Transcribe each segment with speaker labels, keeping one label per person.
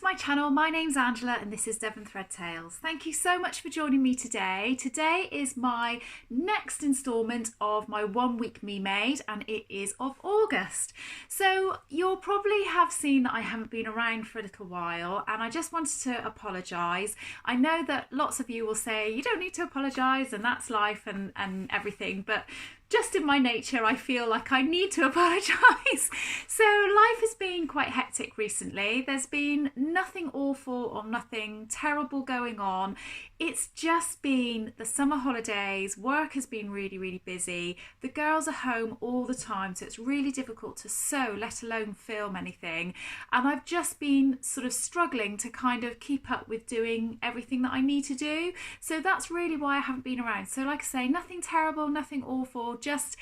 Speaker 1: to my channel. My name's Angela and this is Devon Thread Tales. Thank you so much for joining me today. Today is my next instalment of my 1 week me made, and it is of August. So you'll probably have seen that I haven't been around for a little while, and I just wanted to apologise. I know that lots of you will say you don't need to apologise and that's life and everything, but just in my nature, I feel like I need to apologise. So life has been quite hectic recently. There's been nothing awful or nothing terrible going on. It's just been the summer holidays. Work has been really, really busy. The girls are home all the time, so it's really difficult to sew, let alone film anything. And I've just been sort of struggling to kind of keep up with doing everything that I need to do. So that's really why I haven't been around. So like I say, nothing terrible, nothing awful, just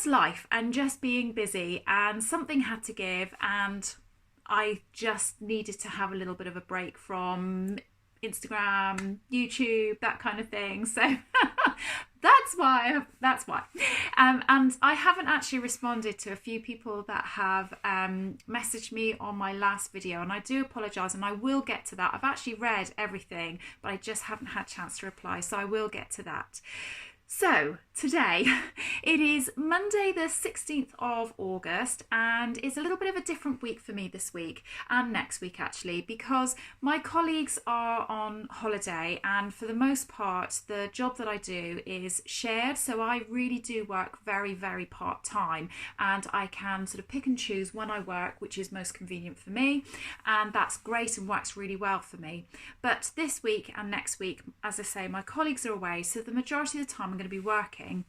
Speaker 1: life and just being busy, and something had to give, and I just needed to have a little bit of a break from Instagram, YouTube, that kind of thing. So that's why. And I haven't actually responded to a few people that have messaged me on my last video, and I do apologise, and I will get to that. I've actually read everything, but I just haven't had a chance to reply, so I will get to that. So today, it is Monday the 16th of August, and it's a little bit of a different week for me this week and next week actually, because my colleagues are on holiday, and for the most part the job that I do is shared, so I really do work very, very part-time, and I can sort of pick and choose when I work, which is most convenient for me, and that's great and works really well for me. But this week and next week, as I say, my colleagues are away, so the majority of the time I'm going to be working.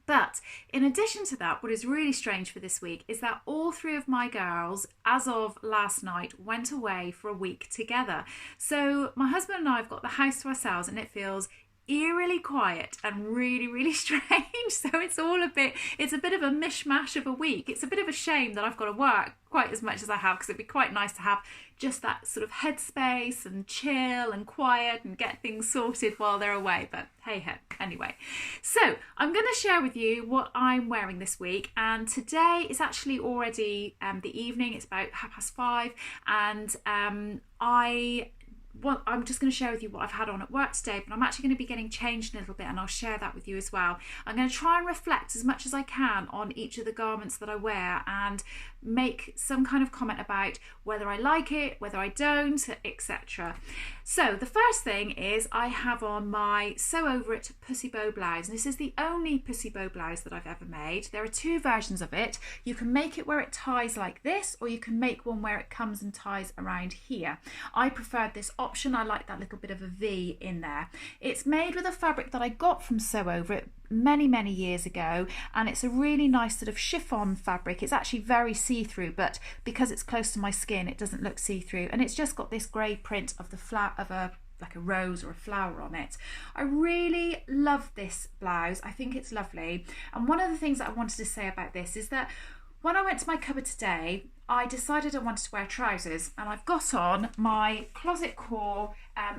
Speaker 1: But in addition to that, what is really strange for this week is that all three of my girls, as of last night, went away for a week together. So my husband and I have got the house to ourselves, and it feels eerily quiet and really, really strange. So it's a bit of a mishmash of a week. It's a bit of a shame that I've got to work quite as much as I have, because it'd be quite nice to have just that sort of headspace and chill and quiet and get things sorted while they're away. But hey ho, anyway. So I'm going to share with you what I'm wearing this week, and today is actually already the evening. It's about 5:30, and I'm just going to share with you what I've had on at work today, but I'm actually going to be getting changed in a little bit, and I'll share that with you as well. I'm going to try and reflect as much as I can on each of the garments that I wear and make some kind of comment about whether I like it, whether I don't, etc. So the first thing is I have on my Sew Over It Pussy Bow blouse, and this is the only pussy bow blouse that I've ever made. There are two versions of it. You can make it where it ties like this, or you can make one where it comes and ties around here. I preferred this option. I like that little bit of a V in there. It's made with a fabric that I got from Sew Over It many years ago, and it's a really nice sort of chiffon fabric. It's actually very see-through, but because it's close to my skin it doesn't look see-through, and it's just got this grey print of the flower of like a rose or a flower on it. I really love this blouse. I think it's lovely, and one of the things that I wanted to say about this is that when I went to my cupboard today, I decided I wanted to wear trousers, and I've got on my Closet Core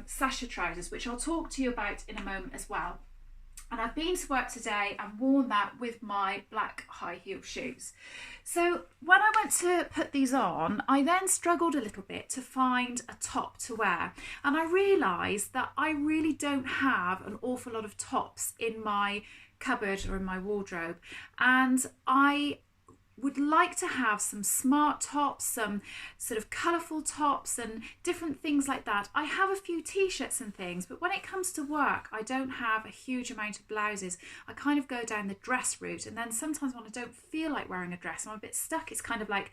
Speaker 1: Sasha trousers, which I'll talk to you about in a moment as well. And I've been to work today and worn that with my black high heel shoes. So when I went to put these on, I then struggled a little bit to find a top to wear. And I realised that I really don't have an awful lot of tops in my cupboard or in my wardrobe. And I would like to have some smart tops, some sort of colourful tops and different things like that. I have a few t-shirts and things, but when it comes to work, I don't have a huge amount of blouses. I kind of go down the dress route, and then sometimes when I don't feel like wearing a dress, I'm a bit stuck. It's kind of like,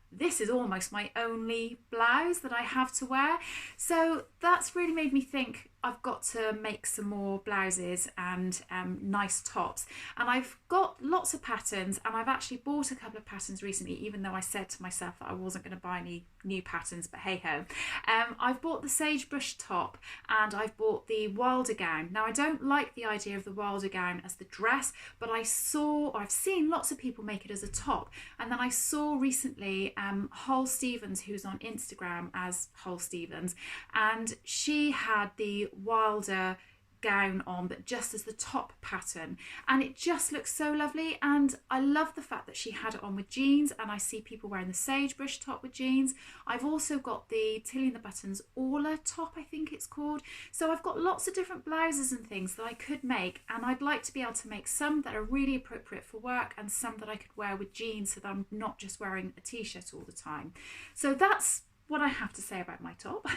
Speaker 1: this is almost my only blouse that I have to wear. So that's really made me think I've got to make some more blouses and nice tops. And I've got lots of patterns, and I've actually bought a couple of patterns recently, even though I said to myself that I wasn't going to buy any new patterns, but hey ho. I've bought the sagebrush top, and I've bought the Wilder gown. Now I don't like the idea of the Wilder gown as the dress, but I've seen lots of people make it as a top. And then I saw recently Hol Stevens, who's on Instagram as Hol Stevens, and she had the Wilder gown on, but just as the top pattern, and it just looks so lovely. And I love the fact that she had it on with jeans, and I see people wearing the sagebrush top with jeans. I've also got the Tilly and the Buttons Orla top, I think it's called. So I've got lots of different blouses and things that I could make, and I'd like to be able to make some that are really appropriate for work and some that I could wear with jeans, so that I'm not just wearing a t-shirt all the time. So that's what I have to say about my top.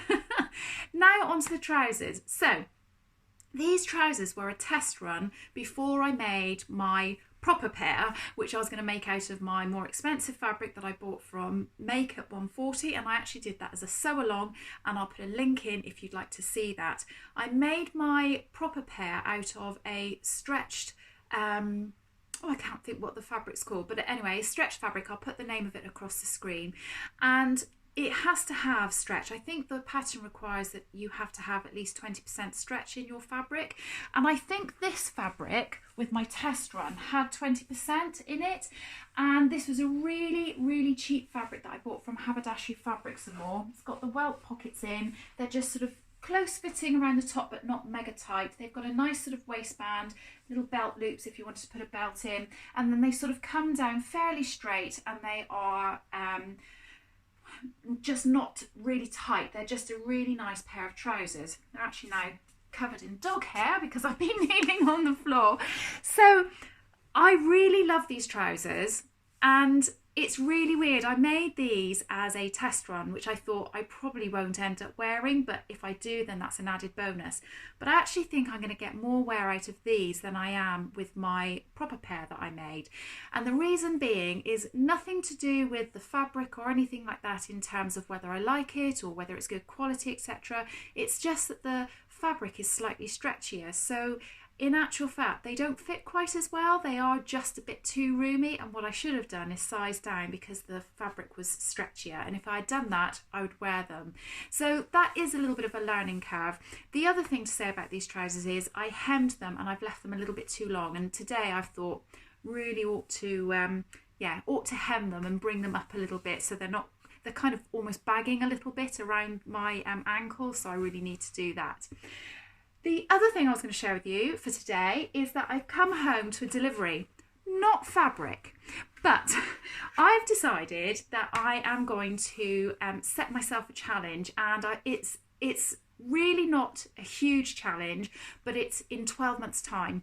Speaker 1: Now onto the trousers. So these trousers were a test run before I made my proper pair, which I was going to make out of my more expensive fabric that I bought from Makeup 140, and I actually did that as a sew along, and I'll put a link in if you'd like to see that. I made my proper pair out of a stretched I can't think what the fabric's called, but anyway, stretched fabric. I'll put the name of it across the screen, and it has to have stretch. I think the pattern requires that you have to have at least 20% stretch in your fabric, and I think this fabric with my test run had 20% in it, and this was a really cheap fabric that I bought from Haberdashery Fabrics and More. It's got the welt pockets in, they're just sort of close fitting around the top but not mega tight. They've got a nice sort of waistband, little belt loops if you wanted to put a belt in, and then they sort of come down fairly straight, and they are just not really tight. They're just a really nice pair of trousers. They're actually now covered in dog hair because I've been kneeling on the floor. So I really love these trousers, and it's really weird. I made these as a test run, which I thought I probably won't end up wearing, but if I do, then that's an added bonus. But I actually think I'm going to get more wear out of these than I am with my proper pair that I made. And the reason being is nothing to do with the fabric or anything like that in terms of whether I like it or whether it's good quality, etc. It's just that the fabric is slightly stretchier. So in actual fact, they don't fit quite as well. They are just a bit too roomy, and what I should have done is sized down because the fabric was stretchier, and if I had done that, I would wear them. So that is a little bit of a learning curve. The other thing to say about these trousers is I hemmed them and I've left them a little bit too long, and today I've thought really ought to hem them and bring them up a little bit so they're kind of almost bagging a little bit around my ankle, so I really need to do that. The other thing I was going to share with you for today is that I've come home to a delivery, not fabric, but I've decided that I am going to set myself a challenge, and it's really not a huge challenge, but it's in 12 months' time.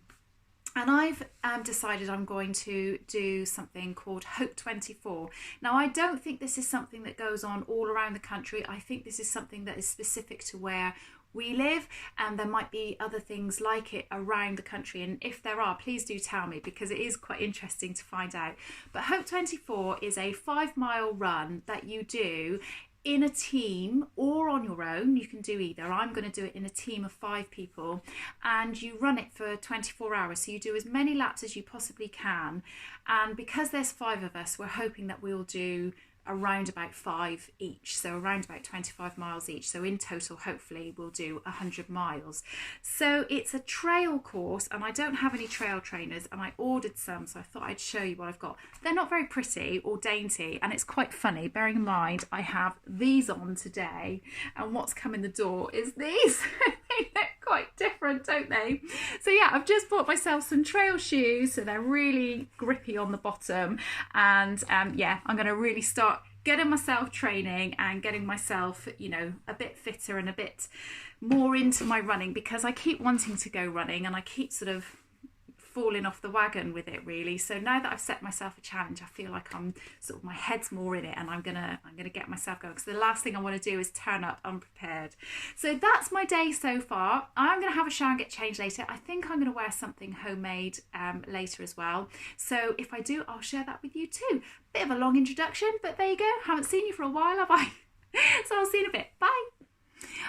Speaker 1: And I've decided I'm going to do something called Hope 24. Now, I don't think this is something that goes on all around the country. I think this is something that is specific to where we live, and there might be other things like it around the country, and if there are, please do tell me, because it is quite interesting to find out. But Hope 24 is a 5-mile run that you do in a team or on your own. You can do either. I'm going to do it in a team of 5 people, and you run it for 24 hours, so you do as many laps as you possibly can. And because there's 5 of us, we're hoping that we'll do around about 5 each, so around about 25 miles each. So in total, hopefully we'll do 100 miles. So it's a trail course, and I don't have any trail trainers, and I ordered some, so I thought I'd show you what I've got. They're not very pretty or dainty, and it's quite funny, bearing in mind I have these on today, and what's come in the door is these. They look quite different, don't they? So yeah, I've just bought myself some trail shoes, so they're really grippy on the bottom, and yeah, I'm going to really start getting myself training and getting myself, you know, a bit fitter and a bit more into my running, because I keep wanting to go running and I keep sort of falling off the wagon with it, really. So now that I've set myself a challenge, I feel like I'm sort of, my head's more in it, and I'm gonna get myself going, because the last thing I want to do is turn up unprepared. So that's my day so far. I'm gonna have a shower and get changed later. I think I'm gonna wear something homemade later as well. So if I do, I'll share that with you too. Bit of a long introduction, but there you go. Haven't seen you for a while, have I? So I'll see you in a bit. Bye.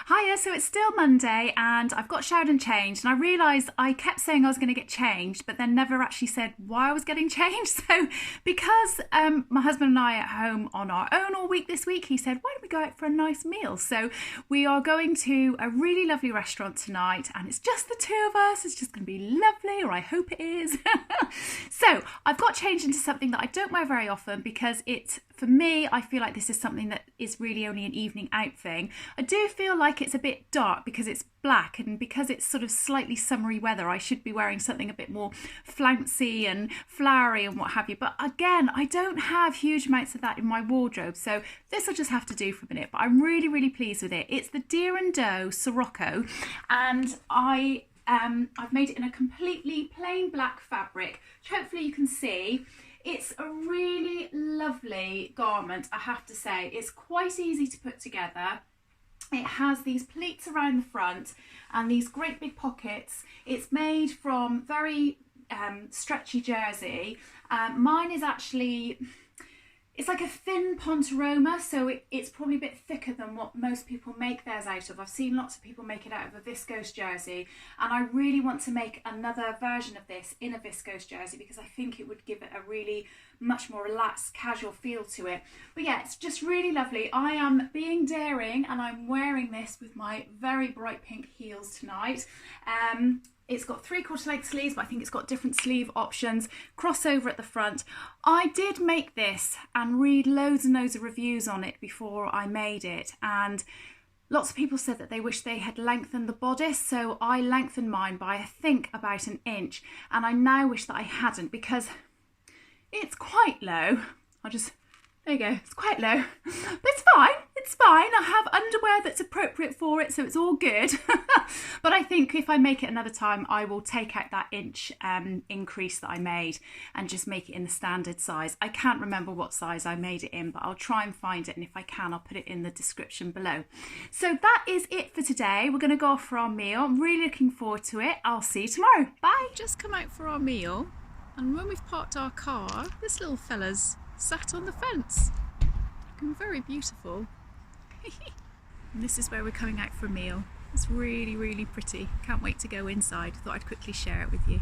Speaker 1: Hiya, so it's still Monday and I've got showered and changed, and I realised I kept saying I was going to get changed but then never actually said why I was getting changed. So because my husband and I are at home on our own all week this week, he said, why don't we go out for a nice meal? So we are going to a really lovely restaurant tonight, and it's just the 2 of us. It's just going to be lovely, or I hope it is. So I've got changed into something that I don't wear very often, because for me, I feel like this is something that is really only an evening out thing. I do feel like it's a bit dark because it's black, and because it's sort of slightly summery weather, I should be wearing something a bit more flouncy and flowery and what have you. But again, I don't have huge amounts of that in my wardrobe, so this will just have to do for a minute. But I'm really, really pleased with it. It's the Deer and Doe Sirocco, and I've made it in a completely plain black fabric, which hopefully you can see. It's a really lovely garment, I have to say. It's quite easy to put together. It has these pleats around the front and these great big pockets. It's made from very stretchy jersey. Mine is actually, it's like a thin pontoroma, so it's probably a bit thicker than what most people make theirs out of. I've seen lots of people make it out of a viscose jersey, and I really want to make another version of this in a viscose jersey because I think it would give it a really much more relaxed, casual feel to it. But yeah, it's just really lovely. I am being daring and I'm wearing this with my very bright pink heels tonight. It's got 3/4 length sleeves, but I think it's got different sleeve options. Crossover at the front. I did make this and read loads and loads of reviews on it before I made it, and lots of people said that they wish they had lengthened the bodice, so I lengthened mine by I think about an inch, and I now wish that I hadn't because it's quite low. There you go, it's quite low, but it's fine, it's fine. I have underwear that's appropriate for it, so it's all good. But I think if I make it another time, I will take out that inch increase that I made and just make it in the standard size. I can't remember what size I made it in, but I'll try and find it, and if I can, I'll put it in the description below. So that is it for today. We're going to go off for our meal. I'm really looking forward to it. I'll see you tomorrow. Bye. Just come out for our meal, and when we've parked our car, this little fella's sat on the fence, looking very beautiful. And this is where we're coming out for a meal. It's really, really pretty. Can't wait to go inside. Thought I'd quickly share it with you.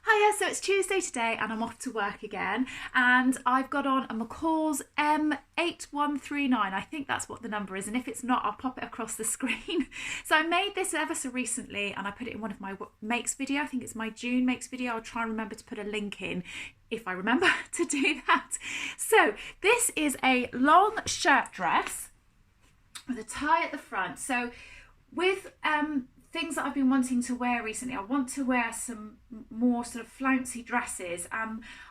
Speaker 1: Hiya, so it's Tuesday today and I'm off to work again, and I've got on a McCall's M8139. I think that's what the number is, and if it's not, I'll pop it across the screen. So I made this ever so recently and I put it in one of my makes video. I think it's my June makes video. I'll try and remember to put a link in if I remember to do that. So this is a long shirt dress with a tie at the front. So with things that I've been wanting to wear recently, I want to wear some more sort of flouncy dresses.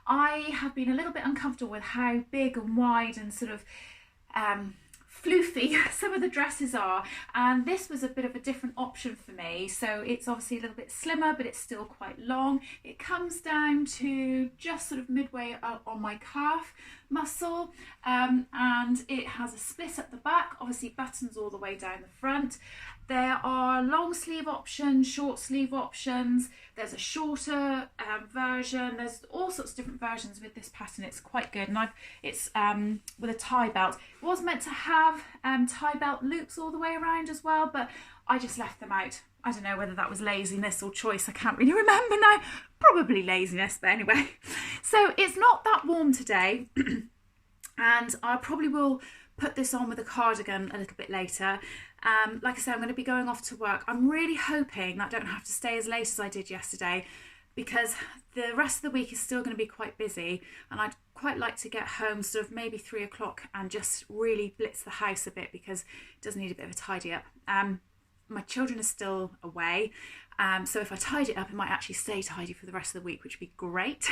Speaker 1: I have been a little bit uncomfortable with how big and wide and sort of floofy some of the dresses are, and this was a bit of a different option for me. So it's obviously a little bit slimmer, but it's still quite long. It comes down to just sort of midway on my calf muscle, and it has a split at the back, obviously buttons all the way down the front. There are long sleeve options, short sleeve options. There's a shorter version. There's all sorts of different versions with this pattern. It's quite good, and it's with a tie belt. It was meant to have tie belt loops all the way around as well, but I just left them out. I don't know whether that was laziness or choice. I can't really remember now. Probably laziness, but anyway. So it's not that warm today, and I probably will put this on with a cardigan a little bit later. Like I said, I'm going to be going off to work. I'm really hoping that I don't have to stay as late as I did yesterday, because the rest of the week is still going to be quite busy, and I'd quite like to get home sort of maybe 3 o'clock and just really blitz the house a bit, because it does need a bit of a tidy up. My children are still away, so if I tidy it up, it might actually stay tidy for the rest of the week, which would be great.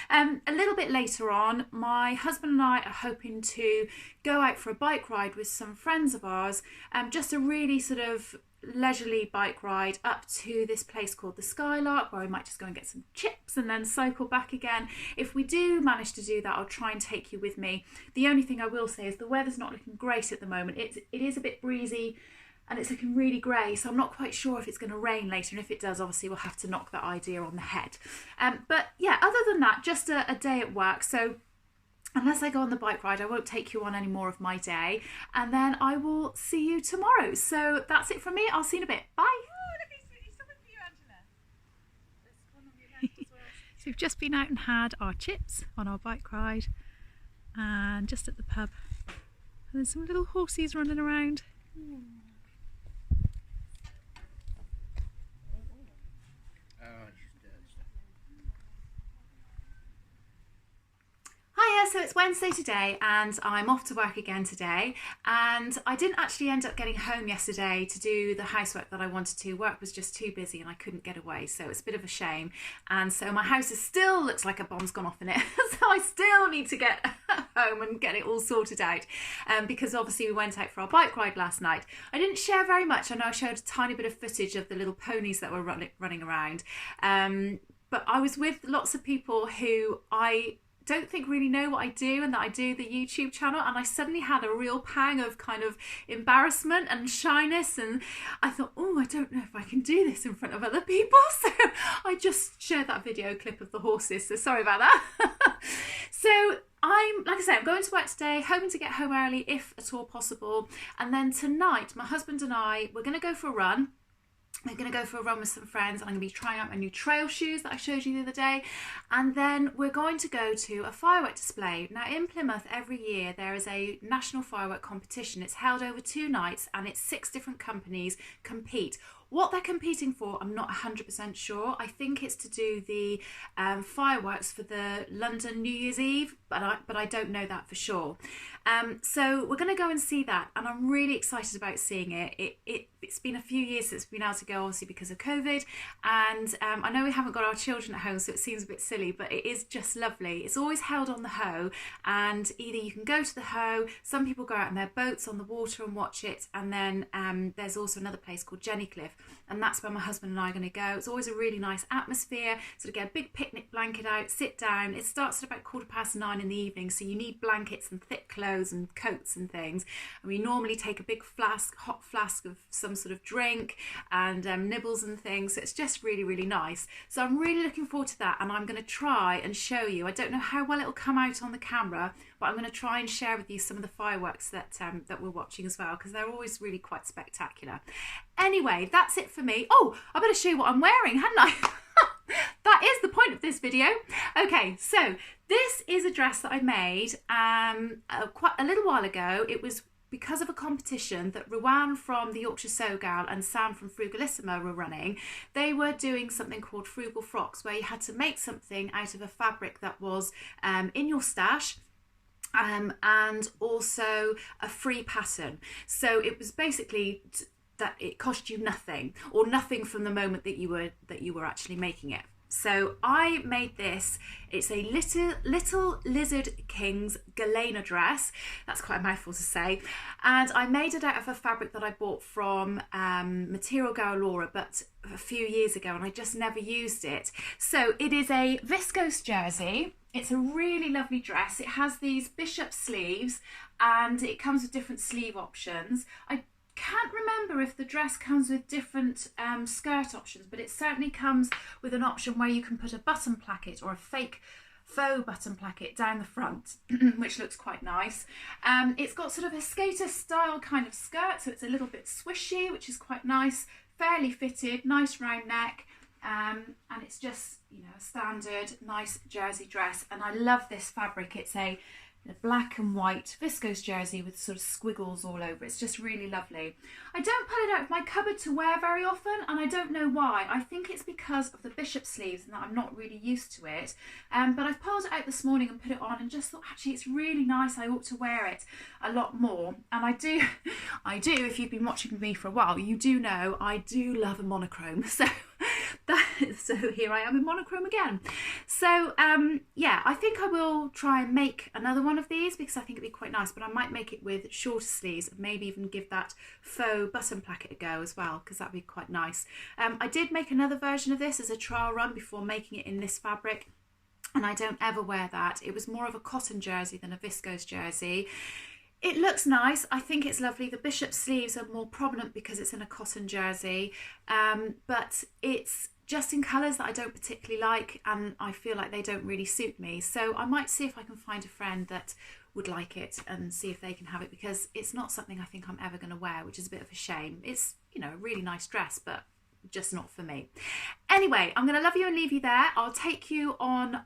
Speaker 1: A little bit later on, my husband and I are hoping to go out for a bike ride with some friends of ours, just a really sort of leisurely bike ride up to this place called the Skylark, where we might just go and get some chips and then cycle back again. If we do manage to do that, I'll try and take you with me. The only thing I will say is the weather's not looking great at the moment. It is a bit breezy, and it's looking really grey, so I'm not quite sure if it's going to rain later, and if it does, obviously we'll have to knock that idea on the head. But yeah, other than that, just a day at work. So unless I go on the bike ride, I won't take you on any more of my day, and then I will see you tomorrow. So that's it from me. I'll see you in a bit. Bye.
Speaker 2: Oh, look, he's something for you, Angela. There's one on your left as well.
Speaker 1: So we've just been out and had our chips on our bike ride, and just at the pub, and there's some little horsies running around. Hiya, so it's Wednesday today and I'm off to work again today, and I didn't actually end up getting home yesterday to do the housework that I wanted to. Work was just too busy and I couldn't get away, so it's a bit of a shame. And so my house still looks like a bomb's gone off in it, so I still need to get home and get it all sorted out, because obviously we went out for our bike ride last night. I didn't share very much. I know I showed a tiny bit of footage of the little ponies that were running around, but I was with lots of people who I don't think really know what I do and that I do the YouTube channel, and I suddenly had a real pang of kind of embarrassment and shyness, and I thought, oh, I don't know if I can do this in front of other people, so I just shared that video clip of the horses, so sorry about that. So like I say, I'm going to work today, hoping to get home early if at all possible, and then tonight my husband and I, we're going to go for a run. We're going to go for a run with some friends, and I'm going to be trying out my new trail shoes that I showed you the other day. And then we're going to go to a firework display. Now in Plymouth, every year there is a national firework competition. It's held over 2 nights and it's 6 different companies compete. What they're competing for, I'm not 100% sure. I think it's to do the fireworks for the London New Year's Eve, but I don't know that for sure. So we're going to go and see that, and I'm really excited about seeing it. It's been a few years since we've been able to go, obviously because of COVID, and I know we haven't got our children at home, so it seems a bit silly, but it is just lovely. It's always held on the Hoe, and either you can go to the Hoe, some people go out in their boats on the water and watch it, and then there's also another place called Jenny Cliff, and that's where my husband and I are going to go. It's always a really nice atmosphere, sort of get a big picnic blanket out, sit down. It starts at about 9:15 in the evening, so you need blankets and thick clothes and coats and things. And we normally take a big hot flask of some sort of drink and nibbles and things, so it's just really, really nice. So I'm really looking forward to that, and I'm going to try and show you. I don't know how well it'll come out on the camera, but I'm going to try and share with you some of the fireworks that we're watching as well, because they're always really quite spectacular. Anyway, that's it for me. Oh, I better show you what I'm wearing, hadn't I? That is the point of this video. Okay, so this is a dress that I made quite a little while ago. It was because of a competition that Ruan from the Yorkshire Sew Gal and Sam from Frugalissima were running. They were doing something called Frugal Frocks, where you had to make something out of a fabric that was in your stash, and also a free pattern. So it was basically that it cost you nothing, or nothing from the moment that you were actually making it. So I made this. It's a little Lizard King's Galena dress. That's quite a mouthful to say. And I made it out of a fabric that I bought from Material Girl Laura, but a few years ago, and I just never used it. So it is a viscose jersey. It's a really lovely dress. It has these bishop sleeves, and it comes with different sleeve options. I can't remember if the dress comes with different skirt options, but it certainly comes with an option where you can put a button placket or a fake faux button placket down the front, which looks quite nice. It's got sort of a skater style kind of skirt, so it's a little bit swishy, which is quite nice, fairly fitted, nice round neck, and it's just, you know, a standard nice jersey dress. And I love this fabric. It's a black and white viscose jersey with sort of squiggles all over. It's just really lovely. I don't pull it out of my cupboard to wear very often, and I don't know why. I think it's because of the bishop sleeves and that I'm not really used to it. But I've pulled it out this morning and put it on and just thought, actually, it's really nice. I ought to wear it a lot more. And I do, if you've been watching me for a while, you do know I do love a monochrome. So here I am in monochrome again. So yeah, I think I will try and make another one of these, because I think it'd be quite nice, but I might make it with shorter sleeves and maybe even give that faux button placket a go as well, because that'd be quite nice. I did make another version of this as a trial run before making it in this fabric, and I don't ever wear that. It was more of a cotton jersey than a viscose jersey. It looks nice. I think it's lovely. The bishop sleeves are more prominent because it's in a cotton jersey, but it's just in colours that I don't particularly like, and I feel like they don't really suit me. So I might see if I can find a friend that would like it and see if they can have it, because it's not something I think I'm ever going to wear, which is a bit of a shame. It's, you know, a really nice dress, but just not for me. Anyway, I'm going to love you and leave you there. I'll take you on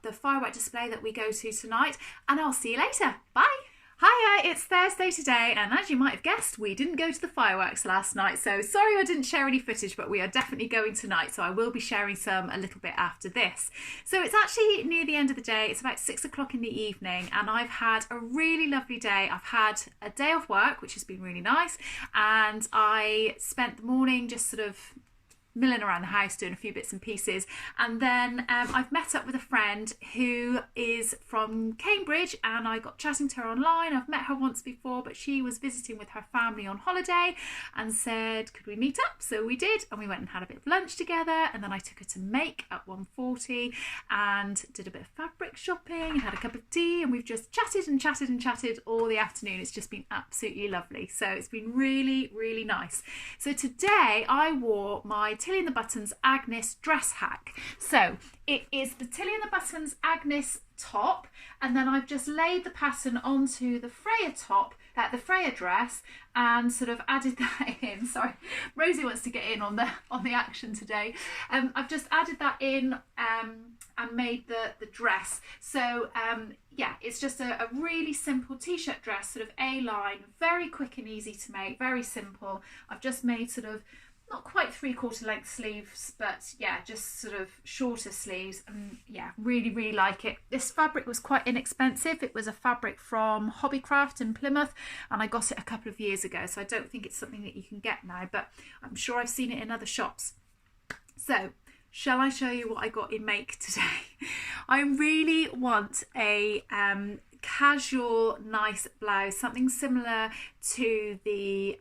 Speaker 1: the firework display that we go to tonight, and I'll see you later. Bye. Hiya, it's Thursday today, and as you might have guessed, we didn't go to the fireworks last night, so sorry I didn't share any footage, but we are definitely going tonight, so I will be sharing some a little bit after this. So it's actually near the end of the day, it's about 6 o'clock in the evening, and I've had a really lovely day. I've had a day off work, which has been really nice, and I spent the morning just sort of milling around the house doing a few bits and pieces, and then I've met up with a friend who is from Cambridge, and I got chatting to her online. I've met her once before, but she was visiting with her family on holiday and said could we meet up, so we did, and we went and had a bit of lunch together, and then I took her to Make at 1:40 and did a bit of fabric shopping and had a cup of tea, and we've just chatted and chatted and chatted all the afternoon. It's just been absolutely lovely, so it's been really, really nice. So today I wore my Tilly and the Buttons Agnes dress hack. So it is the Tilly and the Buttons Agnes top, and then I've just laid the pattern onto the Freya top, the Freya dress, and sort of added that in. Sorry, Rosie wants to get in on the action today. I've just added that in and made the dress. So yeah, it's just a really simple t-shirt dress, sort of A-line, very quick and easy to make, very simple. I've just made sort of not quite 3/4 length sleeves, but yeah, just sort of shorter sleeves, and yeah, really, really like it. This fabric was quite inexpensive. It was a fabric from Hobbycraft in Plymouth, and I got it a couple of years ago, so I don't think it's something that you can get now, but I'm sure I've seen it in other shops. So shall I show you what I got in Make today? I really want a casual, nice blouse, something similar to the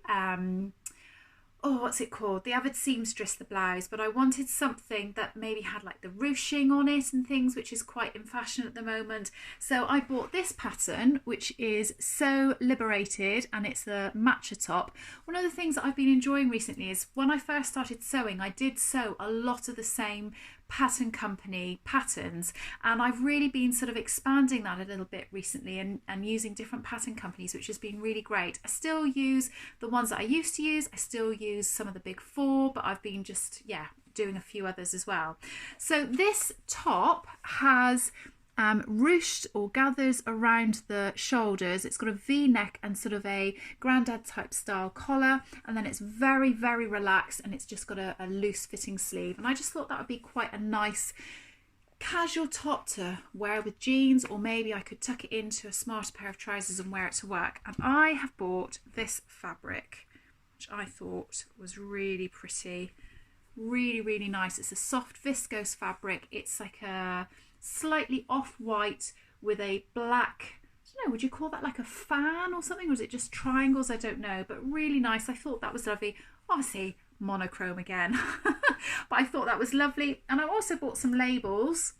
Speaker 1: what's it called? The Avid Seamstress, the blouse, but I wanted something that maybe had like the ruching on it and things, which is quite in fashion at the moment. So I bought this pattern, which is So Liberated, and it's a matcha top. One of the things that I've been enjoying recently is when I first started sewing, I did sew a lot of the same pattern company patterns, and I've really been sort of expanding that a little bit recently and using different pattern companies, which has been really great. I still use the ones that I used to use, I still use some of the big four, but I've been just doing a few others as well. So this top has ruched or gathers around the shoulders. It's got a V-neck and sort of a grandad type style collar, and then it's very, very relaxed, and it's just got a loose fitting sleeve, and I just thought that would be quite a nice casual top to wear with jeans, or maybe I could tuck it into a smarter pair of trousers and wear it to work. And I have bought this fabric, which I thought was really pretty, really, really nice. It's a soft viscose fabric. It's like a slightly off-white with a black, I don't know, would you call that like a fan or something, or is it just triangles? I don't know, but really nice. I thought that was lovely. Obviously monochrome again, but I thought that was lovely. And I also bought some labels.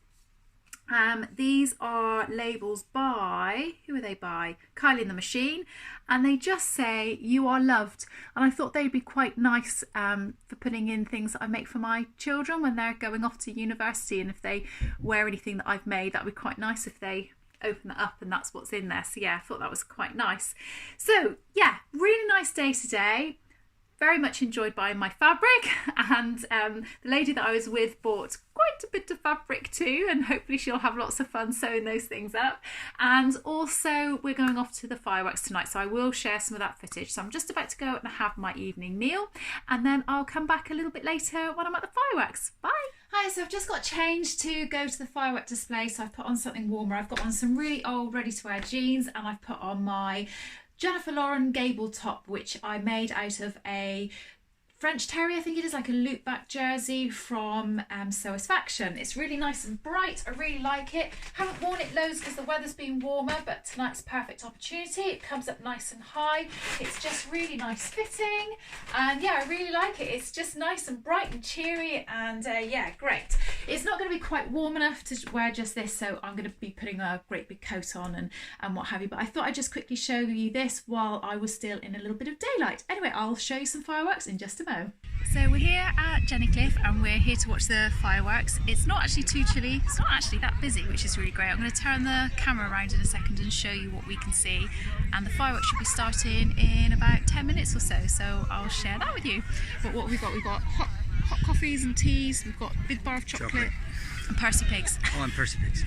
Speaker 1: These are labels by, who are they by? Kylie and the Machine, and they just say you are loved, and I thought they'd be quite nice for putting in things that I make for my children when they're going off to university, and if they wear anything that I've made, that would be quite nice if they open that up and that's what's in there. So yeah, I thought that was quite nice. So yeah, really nice day today. Very much enjoyed buying my fabric, and the lady that I was with bought quite a bit of fabric too, and hopefully she'll have lots of fun sewing those things up. And also we're going off to the fireworks tonight, so I will share some of that footage. So I'm just about to go and have my evening meal, and then I'll come back a little bit later when I'm at the fireworks. Bye. Hi, so I've just got changed to go to the firework display, so I've put on something warmer. I've got on some really old ready to wear jeans, and I've put on my Jennifer Lauren gable top, which I made out of a French Terrier, I think it is, like a loop back jersey from Satisfaction. It's really nice and bright. I really like it. Haven't worn it loads because the weather's been warmer, but tonight's a perfect opportunity. It comes up nice and high. It's just really nice fitting, and yeah, I really like it. It's just nice and bright and cheery, and yeah, great. It's not going to be quite warm enough to wear just this, so I'm going to be putting a great big coat on and what have you, but I thought I'd just quickly show you this while I was still in a little bit of daylight. Anyway, I'll show you some fireworks in just a moment. So we're here at Jennycliff, and we're here to watch the fireworks. It's not actually too chilly, it's not actually that busy, which is really great. I'm going to turn the camera around in a second and show you what we can see, and the fireworks should be starting in about 10 minutes or so I'll share that with you. But what we've got hot coffees and teas, we've got a big bar of chocolate. And Percy Pigs. Oh, and Percy Pigs.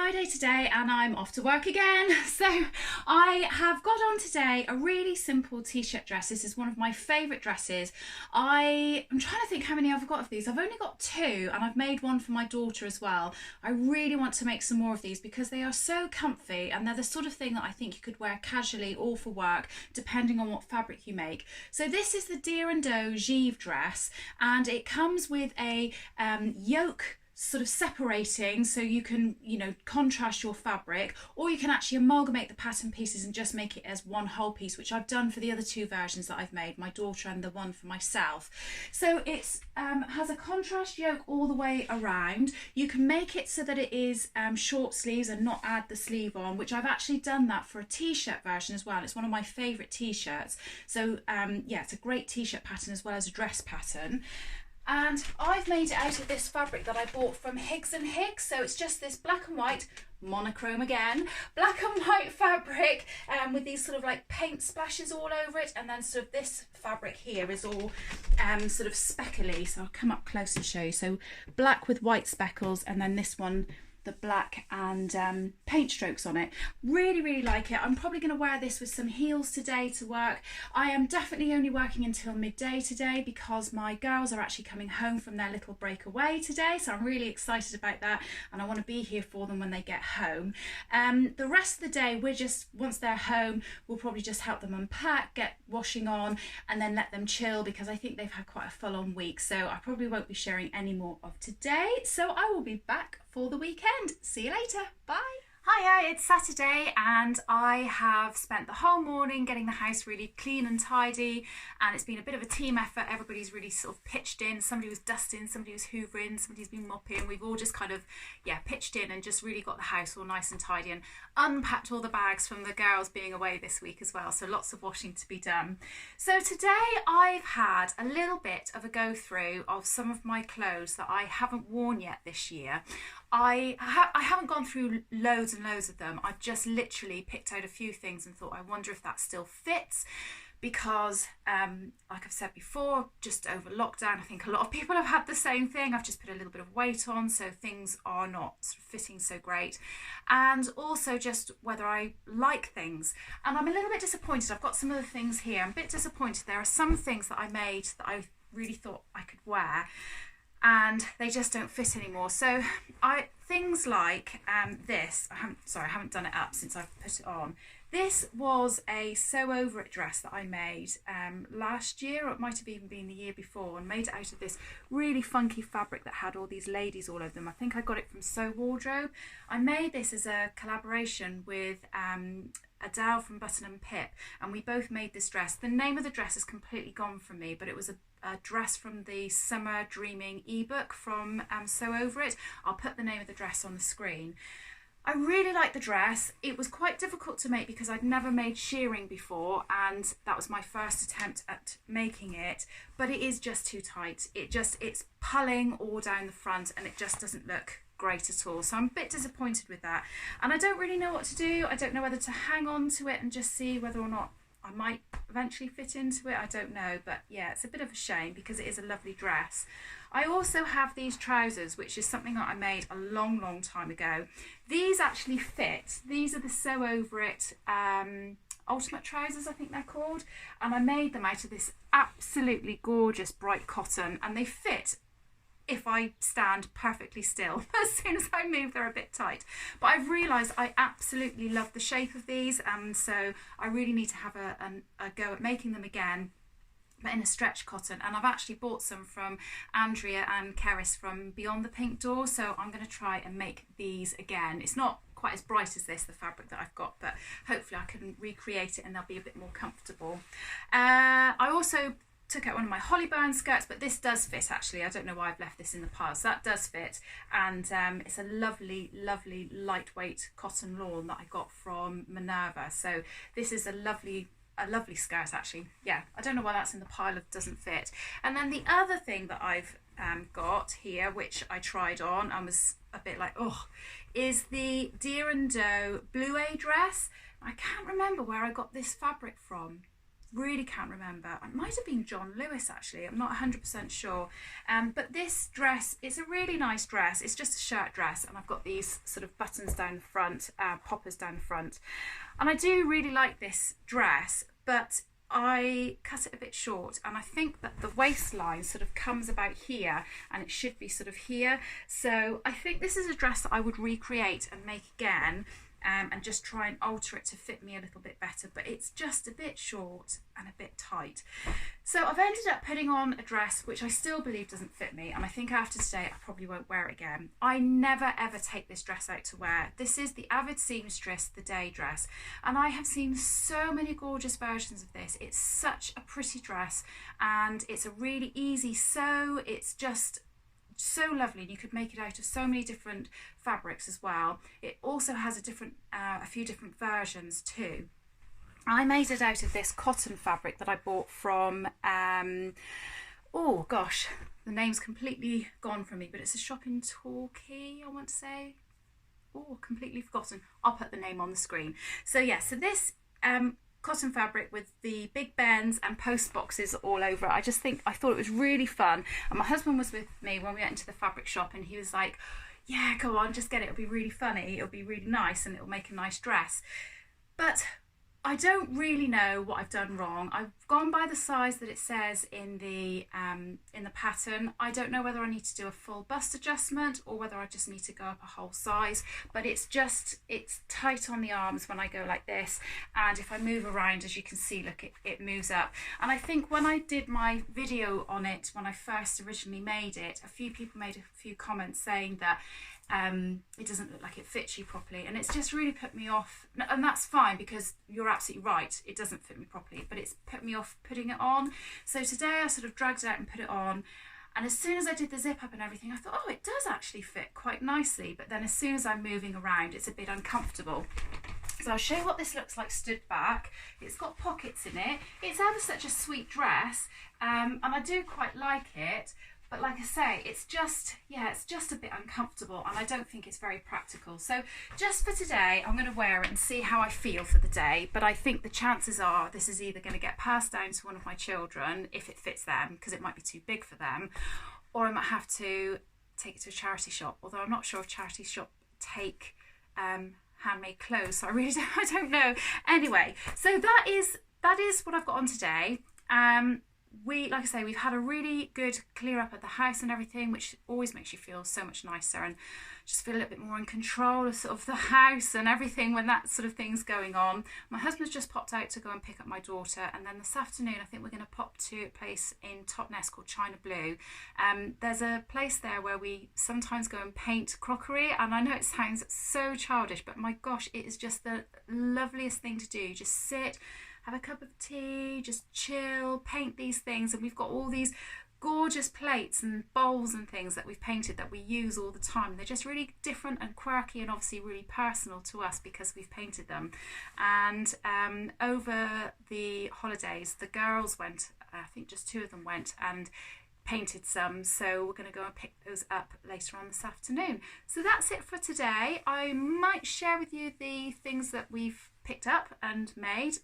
Speaker 1: Friday today and I'm off to work again. So I have got on today a really simple t-shirt dress. This is one of my favourite dresses. I'm trying to think how many I've got of these. I've only got 2 and I've made one for my daughter as well. I really want to make some more of these because they are so comfy and they're the sort of thing that I think you could wear casually or for work depending on what fabric you make. So this is the Deer and Doe Givre dress and it comes with a yoke sort of separating so you can, you know, contrast your fabric, or you can actually amalgamate the pattern pieces and just make it as one whole piece, which I've done for the other 2 versions that I've made, my daughter and the one for myself. So it's has a contrast yoke all the way around. You can make it so that it is short sleeves and not add the sleeve on, which I've actually done that for a t-shirt version as well. It's one of my favourite t-shirts. So yeah, it's a great t-shirt pattern as well as a dress pattern. And I've made it out of this fabric that I bought from Higgs and Higgs. So it's just this black and white, monochrome again, black and white fabric with these sort of like paint splashes all over it. And then sort of this fabric here is all sort of speckly. So I'll come up close and show you. So black with white speckles, and then this one, the black and paint strokes on it. Really, really like it. I'm probably going to wear this with some heels today to work. I am definitely only working until midday today because my girls are actually coming home from their little breakaway today, so I'm really excited about that and I want to be here for them when they get home. The rest of the day, we're just, once they're home, we'll probably just help them unpack, get washing on, and then let them chill because I think they've had quite a full-on week, so I probably won't be sharing any more of today. So I will be back for the weekend. See you later. Bye. Hiya, it's Saturday and I have spent the whole morning getting the house really clean and tidy, and it's been a bit of a team effort. Everybody's really sort of pitched in. Somebody was dusting, somebody was hoovering, somebody's been mopping. We've all just kind of, yeah, pitched in and just really got the house all nice and tidy and unpacked all the bags from the girls being away this week as well. So lots of washing to be done. So today I've had a little bit of a go through of some of my clothes that I haven't worn yet this year. I haven't gone through loads and loads of them. I've just literally picked out a few things and thought, I wonder if that still fits, because like I've said before, just over lockdown, I think a lot of people have had the same thing. I've just put a little bit of weight on, so things are not sort of fitting so great, and also just whether I like things. And I'm a little bit disappointed. I've got some of the things here. I'm a bit disappointed. There are some things that I made that I really thought I could wear, and they just don't fit anymore. So things like this, I haven't done it up since I've put it on. This was a sew over it dress that I made last year, or it might have even been the year before, and made it out of this really funky fabric that had all these ladies all over them. I think I got it from Sew Wardrobe. I made this as a collaboration with Adele from Button and Pip, and we both made this dress. The name of the dress has completely gone from me, but it was a dress from the Summer Dreaming ebook from Sew Over It. I'll put the name of the dress on the screen. I really like the dress. It was quite difficult to make because I'd never made shearing before, and that was my first attempt at making it, but it is just too tight. It's pulling all down the front and it just doesn't look great at all. So I'm a bit disappointed with that, and I don't really know what to do. I don't know whether to hang on to it and just see whether or not I might eventually fit into it. I don't know, but yeah, it's a bit of a shame because it is a lovely dress. I also have these trousers, which is something that I made a long time ago. These actually fit. These are the Sew Over It Ultimate trousers, I think they're called, and I made them out of this absolutely gorgeous bright cotton, and they fit if I stand perfectly still. As soon as I move, they're a bit tight. But I've realised I absolutely love the shape of these, and so I really need to have a go at making them again, but in a stretch cotton. And I've actually bought some from Andrea and Keris from Beyond the Pink Door, so I'm going to try and make these again. It's not quite as bright as this, the fabric that I've got, but hopefully I can recreate it and they'll be a bit more comfortable. I also took out one of my Hollyburn skirts, but this does fit actually. I don't know why I've left this in the pile, so that does fit, and it's a lovely lightweight cotton lawn that I got from Minerva. So this is a lovely skirt actually. Yeah, I don't know why that's in the pile of doesn't fit. And then the other thing that I've got here, which I tried on and was a bit like, oh, is the Deer and Doe Blue dress. I can't remember where I got this fabric from. really can't remember. It might have been John Lewis actually, I'm not 100% sure. But this dress is a really nice dress. It's just a shirt dress, and I've got these sort of buttons down the front, poppers down the front. And I do really like this dress, but I cut it a bit short, and I think that the waistline sort of comes about here, and it should be sort of here. So I think this is a dress that I would recreate and make again, and just try and alter it to fit me a little bit better, but it's just a bit short and a bit tight. So I've ended up putting on a dress which I still believe doesn't fit me, and I think after today I probably won't wear it again. I never ever take this dress out to wear. This is the Avid Seamstress The Day dress, and I have seen so many gorgeous versions of this. It's such a pretty dress, and it's a really easy sew. It's just so lovely, and you could make it out of so many different fabrics as well. It also has a few different versions too. I made it out of this cotton fabric that I bought from oh gosh, the name's completely gone from me, but it's a shop in Torquay, I want to say. Oh, completely forgotten. I'll put the name on the screen. So yeah, so this cotton fabric with the big bends and post boxes all over. I thought it was really fun, and my husband was with me when we went into the fabric shop, and he was like, yeah, go on, just get it, it'll be really funny, it'll be really nice, and it'll make a nice dress. But I don't really know what I've done wrong. I've gone by the size that it says in the pattern. I don't know whether I need to do a full bust adjustment or whether I just need to go up a whole size, but it's tight on the arms when I go like this, and if I move around, as you can see, look, it moves up. And I think when I did my video on it, when I first originally made it, a few people made a few comments saying that it doesn't look like it fits you properly, and it's just really put me off. And that's fine, because you're absolutely right, it doesn't fit me properly, but it's put me off putting it on. So today I sort of dragged it out and put it on, and as soon as I did the zip up and everything, I thought, oh, it does actually fit quite nicely. But then as soon as I'm moving around, it's a bit uncomfortable. So I'll show you what this looks like stood back. It's got pockets in it. It's ever such a sweet dress, and I do quite like it. But like I say, it's just a bit uncomfortable, and I don't think it's very practical. So just for today, I'm going to wear it and see how I feel for the day. But I think the chances are this is either going to get passed down to one of my children, if it fits them, because it might be too big for them, or I might have to take it to a charity shop, although I'm not sure if charity shop take handmade clothes, so I don't know. Anyway, so that is what I've got on today. Like I say, we've had a really good clear up at the house and everything, which always makes you feel so much nicer and just feel a little bit more in control of sort of the house and everything when that sort of thing's going on. My husband's just popped out to go and pick up my daughter, and then this afternoon I think we're going to pop to a place in Totnes called China Blue. There's a place there where we sometimes go and paint crockery, and I know it sounds so childish, but my gosh, it is just the loveliest thing to do. Just sit, have a cup of tea, just chill, paint these things. And we've got all these gorgeous plates and bowls and things that we've painted that we use all the time. They're just really different and quirky, and obviously really personal to us because we've painted them. And over the holidays, the girls went, I think just 2 of them went, and painted some, so we're going to go and pick those up later on this afternoon. So that's it for today. I might share with you the things that we've picked up and made,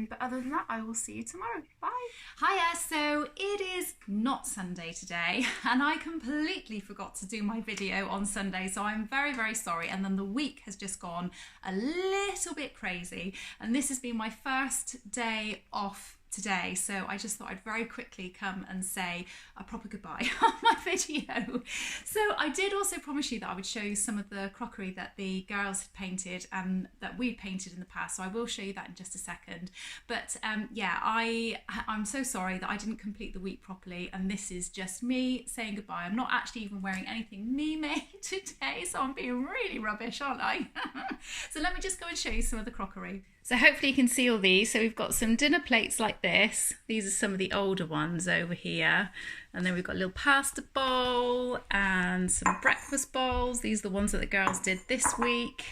Speaker 1: but other than that, I will see you tomorrow. Bye. Hiya, so it is not Sunday today, and I completely forgot to do my video on Sunday, so I'm very, very sorry. And then the week has just gone a little bit crazy, and this has been my first day off today, so I just thought I'd very quickly come and say a proper goodbye on my video. So I did also promise you that I would show you some of the crockery that the girls had painted and that we'd painted in the past, so I will show you that in just a second. But yeah, I'm so sorry that I didn't complete the week properly, and this is just me saying goodbye. I'm not actually even wearing anything me made today, so I'm being really rubbish, aren't I? So let me just go and show you some of the crockery. So hopefully you can see all these. So we've got some dinner plates like this. These are some of the older ones over here. And then we've got a little pasta bowl and some breakfast bowls. These are the ones that the girls did this week.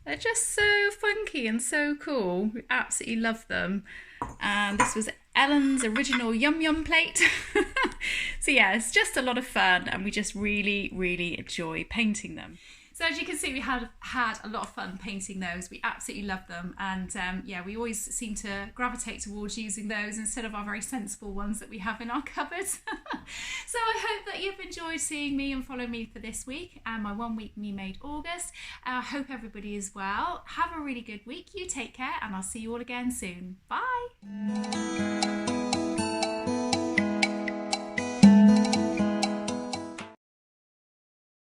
Speaker 1: They're just so funky and so cool. We absolutely love them. And this was Ellen's original Yum Yum plate. So yeah, it's just a lot of fun, and we just really, really enjoy painting them. So as you can see, we had a lot of fun painting those. We absolutely love them, and yeah, we always seem to gravitate towards using those instead of our very sensible ones that we have in our cupboard. So I hope that you've enjoyed seeing me and following me for this week and my 1 week Me Made August. I hope everybody is well. Have a really good week. You take care, and I'll see you all again soon. Bye.